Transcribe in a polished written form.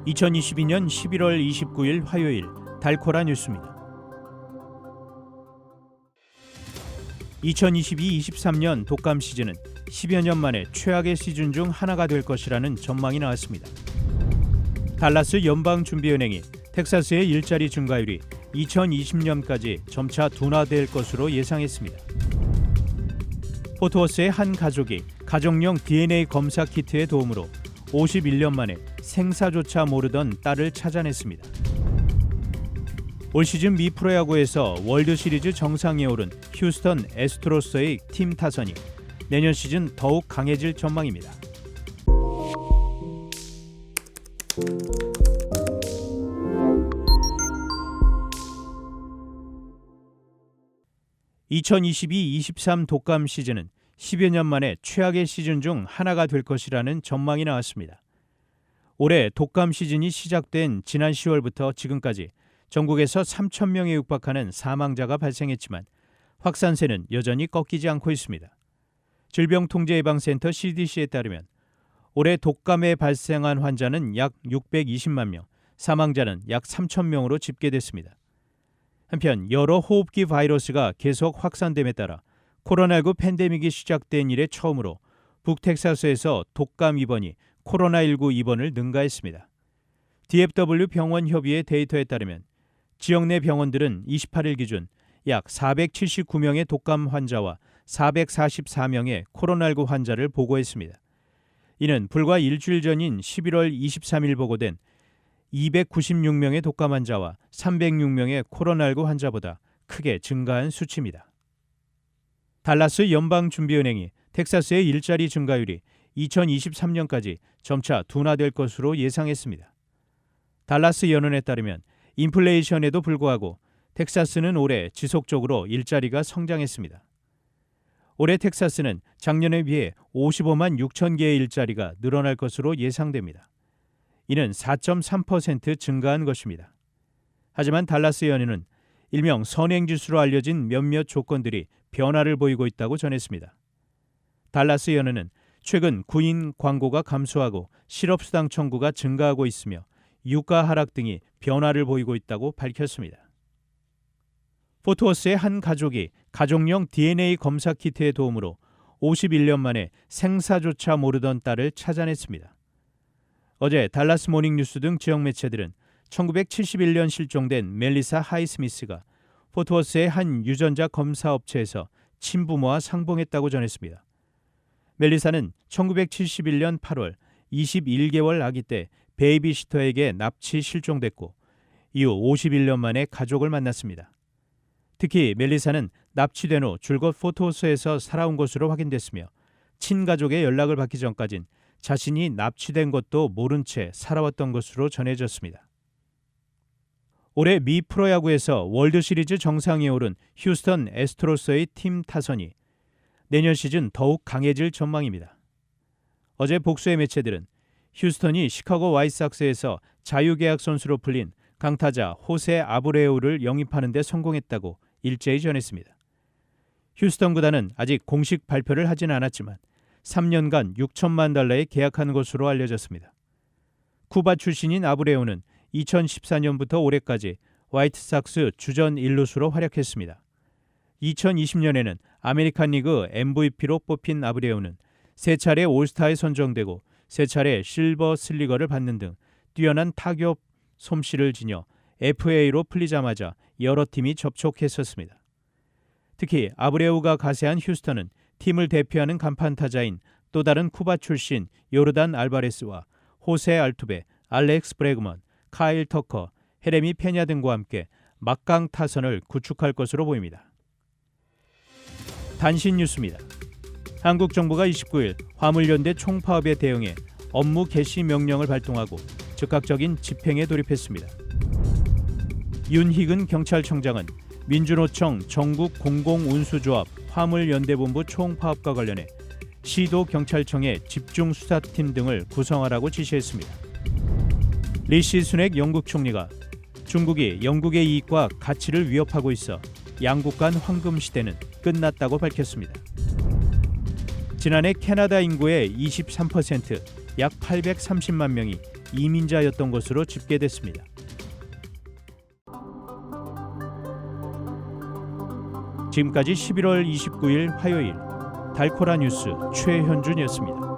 2022년 11월 29일 화요일 달코라 뉴스입니다. 2022-23년 독감 시즌은 10여 년 만에 최악의 시즌 중 하나가 될 것이라는 전망이 나왔습니다. 달라스 연방준비은행이 텍사스의 일자리 증가율이 2020년까지 점차 둔화될 것으로 예상했습니다. 포트워스의 한 가족이 가정용 DNA 검사 키트의 도움으로 51년 만에 생사조차 모르던 딸을 찾아냈습니다. 올 시즌 미 프로야구에서 월드시리즈 정상에 오른 휴스턴 애스트로스의 팀 타선이 내년 시즌 더욱 강해질 전망입니다. (2022-23) 독감 시즌은 10여 년 만에 최악의 시즌 중 하나가 될 것이라는 전망이 나왔습니다. 올해 독감 시즌이 시작된 지난 10월부터 지금까지 전국에서 3,000명에 육박하는 사망자가 발생했지만 확산세는 여전히 꺾이지 않고 있습니다. 질병통제예방센터 CDC에 따르면 올해 독감에 발생한 환자는 약 620만 명, 사망자는 약 3,000명으로 집계됐습니다. 한편 여러 호흡기 바이러스가 계속 확산됨에 따라 코로나19 팬데믹이 시작된 이래 처음으로 북텍사스에서 독감 입원이 코로나19 입원을 능가했습니다. DFW 병원 협의회 데이터에 따르면 지역 내 병원들은 28일 기준 약 479명의 독감 환자와 444명의 코로나19 환자를 보고했습니다. 이는 불과 일주일 전인 11월 23일 보고된 296명의 독감 환자와 306명의 코로나19 환자보다 크게 증가한 수치입니다. 달라스 연방준비은행이 텍사스의 일자리 증가율이 2023년까지 점차 둔화될 것으로 예상했습니다. 달라스 연은에 따르면 인플레이션에도 불구하고 텍사스는 올해 지속적으로 일자리가 성장했습니다. 올해 텍사스는 작년에 비해 55만 6천 개의 일자리가 늘어날 것으로 예상됩니다. 이는 4.3% 증가한 것입니다. 하지만 달라스 연은은 일명 선행지수로 알려진 몇몇 조건들이 변화를 보이고 있다고 전했습니다. 달라스 연은은 최근 구인 광고가 감소하고 실업수당 청구가 증가하고 있으며 유가 하락 등이 변화를 보이고 있다고 밝혔습니다. 포트워스의 한 가족이 가족용 DNA 검사 키트의 도움으로 51년 만에 생사조차 모르던 딸을 찾아냈습니다. 어제 달라스 모닝뉴스 등 지역 매체들은 1971년 실종된 멜리사 하이스미스가 포트워스의 한 유전자 검사 업체에서 친부모와 상봉했다고 전했습니다. 멜리사는 1971년 8월 21개월 아기 때 베이비시터에게 납치 실종됐고 이후 51년 만에 가족을 만났습니다. 특히 멜리사는 납치된 후 줄곧 포트워스에서 살아온 것으로 확인됐으며 친가족의 연락을 받기 전까진 자신이 납치된 것도 모른 채 살아왔던 것으로 전해졌습니다. 올해 미 프로야구에서 월드시리즈 정상에 오른 휴스턴 애스트로스의 팀 타선이 내년 시즌 더욱 강해질 전망입니다. 어제 복수의 매체들은 휴스턴이 시카고 화이트삭스에서 자유계약 선수로 풀린 강타자 호세 아브레우를 영입하는 데 성공했다고 일제히 전했습니다. 휴스턴 구단은 아직 공식 발표를 하진 않았지만 3년간 6천만 달러에 계약한 것으로 알려졌습니다. 쿠바 출신인 아브레우는 2014년부터 올해까지 화이트삭스 주전 1루수로 활약했습니다. 2020년에는 아메리칸 리그 MVP로 뽑힌 아브레우는 3차례 올스타에 선정되고 3차례 실버 슬리거를 받는 등 뛰어난 타격 솜씨를 지녀 FA로 풀리자마자 여러 팀이 접촉했었습니다. 특히 아브레우가 가세한 휴스턴은 팀을 대표하는 간판 타자인 또 다른 쿠바 출신 요르단 알바레스와 호세 알투베, 알렉스 브래그먼, 카일 터커, 헤레미 페냐 등과 함께 막강 타선을 구축할 것으로 보입니다. 단신 뉴스입니다. 한국 정부가 29일 화물연대 총파업에 대응해 업무 개시 명령을 발동하고 즉각적인 집행에 돌입했습니다. 윤희근 경찰청장은 민주노총 전국공공운수조합 화물연대본부 총파업과 관련해 시도경찰청의 집중수사팀 등을 구성하라고 지시했습니다. 리시 수넥 영국 총리가 중국이 영국의 이익과 가치를 위협하고 있어 양국 간 황금 시대는 끝났다고 밝혔습니다. 지난해 캐나다 인구의 23%, 약 830만 명이 이민자였던 것으로 집계됐습니다. 지금까지 11월 29일 화요일 달코라 뉴스 최현준이었습니다.